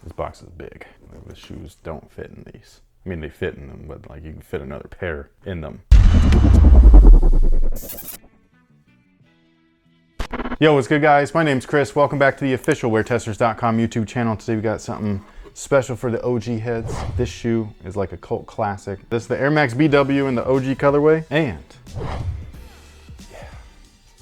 This box is big. The shoes don't fit in these. I mean, they fit in them, but like you can fit another pair in them. Yo, what's good, guys? My name's Chris. Welcome back to the official WearTesters.com YouTube channel. Today we got something special for the OG heads. This shoe is like a cult classic. This is the Air Max BW in the OG colorway, and yeah,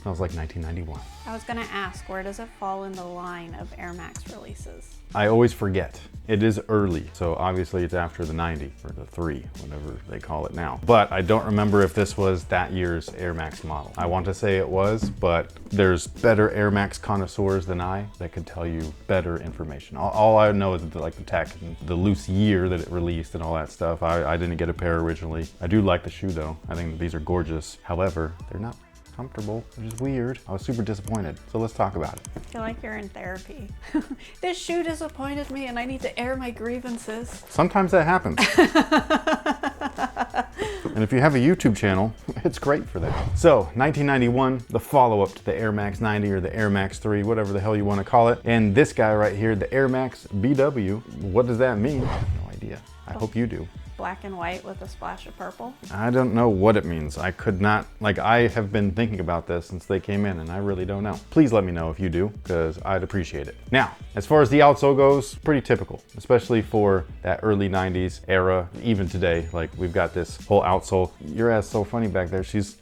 smells like 1991. I was gonna ask, where does it fall in the line of Air Max releases? I always forget. It is early, so obviously it's after the 90 or the 3, whatever they call it now. But I don't remember if this was that year's Air Max model. I want to say it was, but there's better Air Max connoisseurs than I that could tell you better information. All I know is like the tech and the loose year that it released and all that stuff. I didn't get a pair originally. I do like the shoe though. I think these are gorgeous. However, they're not comfortable, which is weird. I was super disappointed. So let's talk about it. I feel like you're in therapy. This shoe disappointed me and I need to air my grievances. Sometimes that happens. And if you have a YouTube channel, it's great for that. So 1991, the follow-up to the Air Max 90 or the Air Max 3, whatever the hell you want to call it. And this guy right here, the Air Max BW, what does that mean? I have no idea. I hope you do. Black and white with a splash of purple. I don't know what it means. I could not, like, I have been thinking about this since they came in and I really don't know. Please let me know if you do, because I'd appreciate it. Now, as far as the outsole goes, pretty typical, especially for that early 90s era, even today. Like, we've got this whole outsole. Your ass so funny back there. She's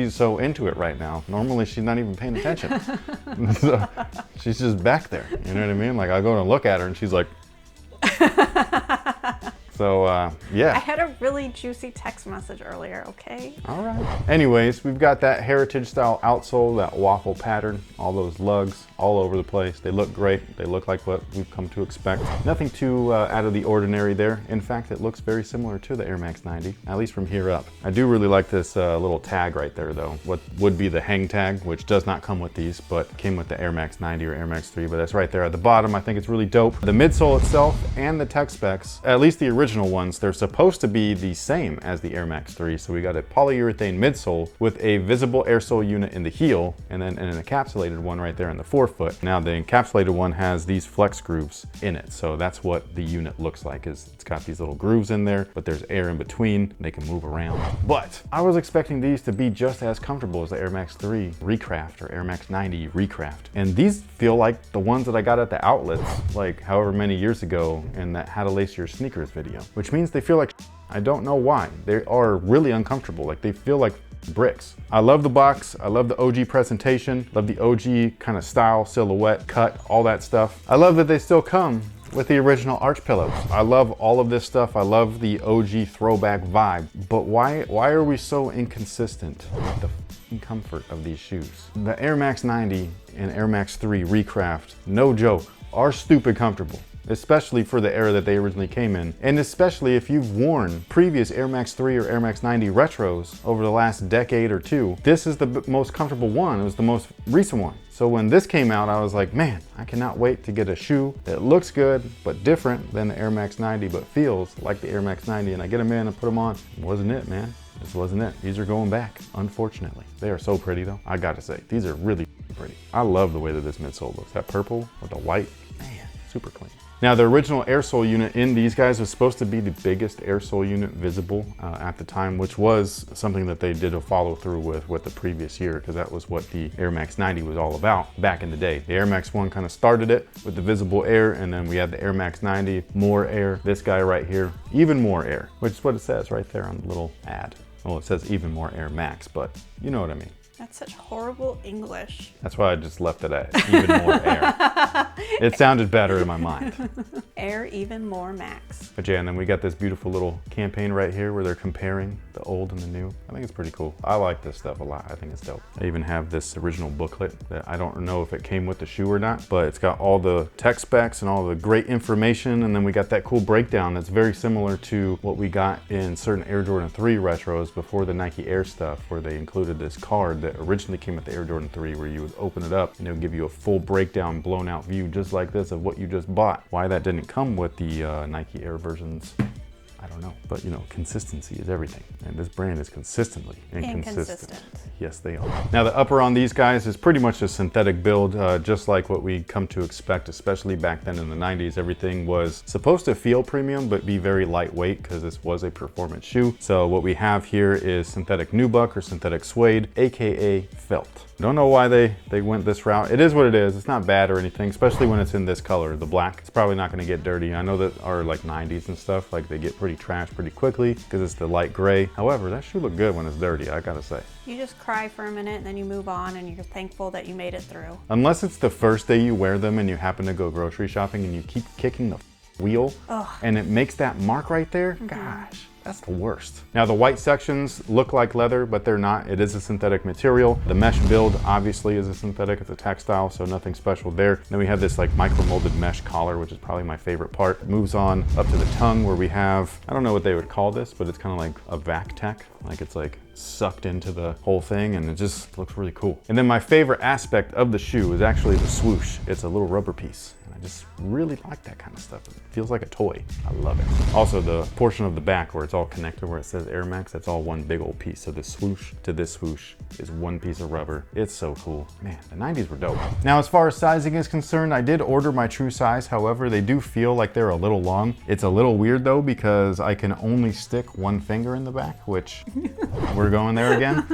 so into it right now. Normally she's not even paying attention. So, she's just back there, you know what I mean? Like, I go to look at her and she's like, so, yeah. I had a really juicy text message earlier, okay? All right. Anyways, we've got that heritage style outsole, that waffle pattern, all those lugs all over the place. They look great. They look like what we've come to expect. Nothing too out of the ordinary there. In fact, it looks very similar to the Air Max 90, at least from here up. I do really like this little tag right there though. What would be the hang tag, which does not come with these, but came with the Air Max 90 or Air Max 3, but that's right there at the bottom. I think it's really dope. The midsole itself and the tech specs, at least the original ones, they're supposed to be the same as the Air Max 3. So we got a polyurethane midsole with a visible air sole unit in the heel and then an encapsulated one right there in the forefoot. Now the encapsulated one has these flex grooves in it. So that's what the unit looks like, is it's got these little grooves in there, but there's air in between. They can move around. But I was expecting these to be just as comfortable as the Air Max 3 Recraft or Air Max 90 Recraft. And these feel like the ones that I got at the outlets, like however many years ago in that How to Lace Your Sneakers video, which means they feel like I don't know why. They are really uncomfortable. Like, they feel like bricks. I love the box. I love the OG presentation. Love the OG kind of style, silhouette, cut, all that stuff. I love that they still come with the original arch pillows. I love all of this stuff. I love the OG throwback vibe. But why are we so inconsistent with the comfort of these shoes? The Air Max 90 and Air Max 3 Recraft, no joke, are stupid comfortable, especially for the era that they originally came in. And especially if you've worn previous Air Max 3 or Air Max 90 retros over the last decade or two, this is the most comfortable one. It was the most recent one. So when this came out, I was like, man, I cannot wait to get a shoe that looks good, but different than the Air Max 90, but feels like the Air Max 90. And I get them in and put them on. It wasn't it, man. This wasn't it. These are going back, unfortunately. They are so pretty though. I gotta say, these are really pretty. I love the way that this midsole looks. That purple with the white, man, super clean. Now, the original air sole unit in these guys was supposed to be the biggest air sole unit visible at the time, which was something that they did a follow through with the previous year, because that was what the Air Max 90 was all about back in the day. The Air Max 1 kind of started it with the visible air, and then we had the Air Max 90, more air. This guy right here, even more air, which is what it says right there on the little ad. Well, it says even more Air Max, but you know what I mean. That's such horrible English. That's why I just left it at even more air. It sounded better in my mind. Air even more max. But yeah, and then we got this beautiful little campaign right here where they're comparing the old and the new. I think it's pretty cool. I like this stuff a lot. I think it's dope. I even have this original booklet that I don't know if it came with the shoe or not, but it's got all the tech specs and all the great information. And then we got that cool breakdown that's very similar to what we got in certain Air Jordan 3 retros before the Nike Air stuff, where they included this card that originally came with the Air Jordan 3, where you would open it up and it would give you a full breakdown, blown out view just like this of what you just bought. Why that didn't come with the Nike Air versions, I don't know. But you know, consistency is everything. And this brand is consistently inconsistent. Yes, they are. Now the upper on these guys is pretty much a synthetic build, just like what we come to expect, especially back then in the 90s. Everything was supposed to feel premium, but be very lightweight because this was a performance shoe. So what we have here is synthetic nubuck or synthetic suede, AKA felt. Don't know why they went this route. It is what it is. It's not bad or anything, especially when it's in this color, the black. It's probably not gonna get dirty. I know that our like 90s and stuff, like they get pretty trashed pretty quickly because it's the light gray. However, that shoe look good when it's dirty, I gotta say. You just cry for a minute and then you move on and you're thankful that you made it through. Unless it's the first day you wear them and you happen to go grocery shopping and you keep kicking the wheel and it makes that mark right there, gosh. That's the worst. Now the white sections look like leather, but they're not. It is a synthetic material. The mesh build obviously is a synthetic, it's a textile, so nothing special there. Then we have this like micro molded mesh collar, which is probably my favorite part. It moves on up to the tongue where we have, I don't know what they would call this, but it's kind of like a vac tech. Like it's like sucked into the whole thing and it just looks really cool. And then my favorite aspect of the shoe is actually the swoosh. It's a little rubber piece. I just really like that kind of stuff. It feels like a toy. I love it. Also, the portion of the back where it's all connected, where it says Air Max, that's all one big old piece. So this swoosh to this swoosh is one piece of rubber. It's so cool. Man, the 90s were dope. Now, as far as sizing is concerned, I did order my true size. However, they do feel like they're a little long. It's a little weird though, because I can only stick one finger in the back, which we're going there again.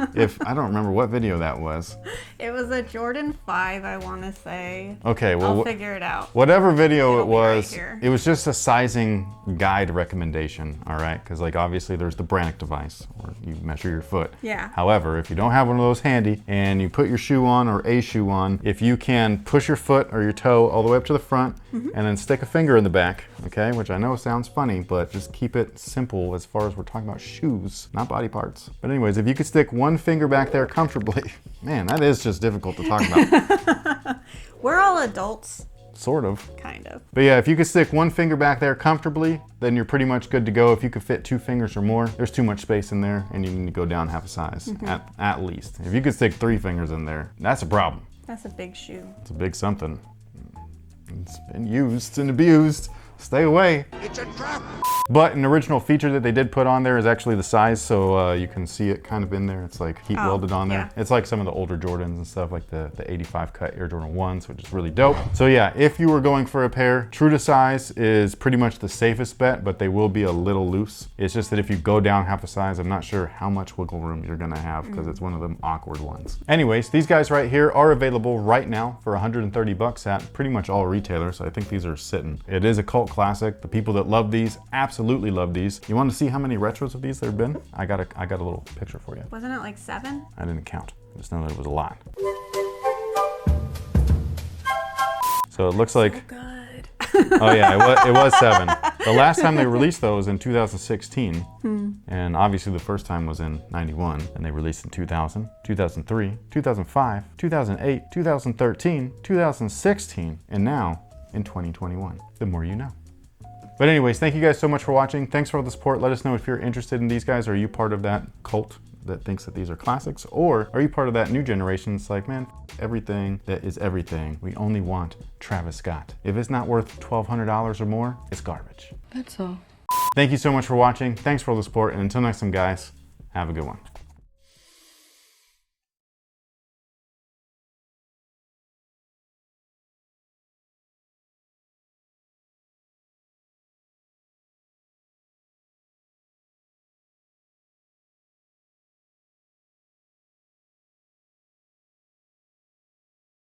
I don't remember what video that was. It was a Jordan 5, I want to say. Okay, well, I'll figure it out. Whatever video it was, right here. it was just a sizing guide recommendation, all right? Because like obviously there's the Brannock device where you measure your foot. Yeah. However, if you don't have one of those handy and you put your shoe on or a shoe on, if you can push your foot or your toe all the way up to the front and then stick a finger in the back, okay? Which I know sounds funny, but just keep it simple as far as we're talking about shoes, not body parts. But anyways, if you could stick one finger back there comfortably, man, that is just difficult to talk about. We're all adults. Sort of. Kind of. But yeah, if you could stick one finger back there comfortably, then you're pretty much good to go. If you could fit 2 fingers or more, there's too much space in there and you need to go down half a size at least. If you could stick 3 fingers in there, that's a problem. That's a big shoe. It's a big something. It's been used and abused. Stay away. It's a trap! But an original feature that they did put on there is actually the size, so you can see it kind of in there. It's like heat welded on there. Yeah. It's like some of the older Jordans and stuff, like the 85 cut Air Jordan 1s, which is really dope. So yeah, if you were going for a pair, true to size is pretty much the safest bet, but they will be a little loose. It's just that if you go down half a size, I'm not sure how much wiggle room you're gonna have because it's one of them awkward ones. Anyways, these guys right here are available right now for 130 bucks at pretty much all retailers. I think these are sitting. It is a cult classic. The people that love these absolutely love these. You want to see how many retros of these there have been? I got a little picture for you. Wasn't it like 7? I didn't count. I just know that it was a lot. So it looks like, Good. oh yeah, it was 7. The last time they released those in 2016, and obviously the first time was in 91, and they released in 2000, 2003, 2005, 2008, 2013, 2016, and now in 2021. The more you know. But anyways, thank you guys so much for watching. Thanks for all the support. Let us know if you're interested in these guys. Are you part of that cult that thinks that these are classics? Or are you part of that new generation? It's like, man, everything that is everything. We only want Travis Scott. If it's not worth $1,200 or more, it's garbage. That's all. Thank you so much for watching. Thanks for all the support. And until next time, guys, have a good one.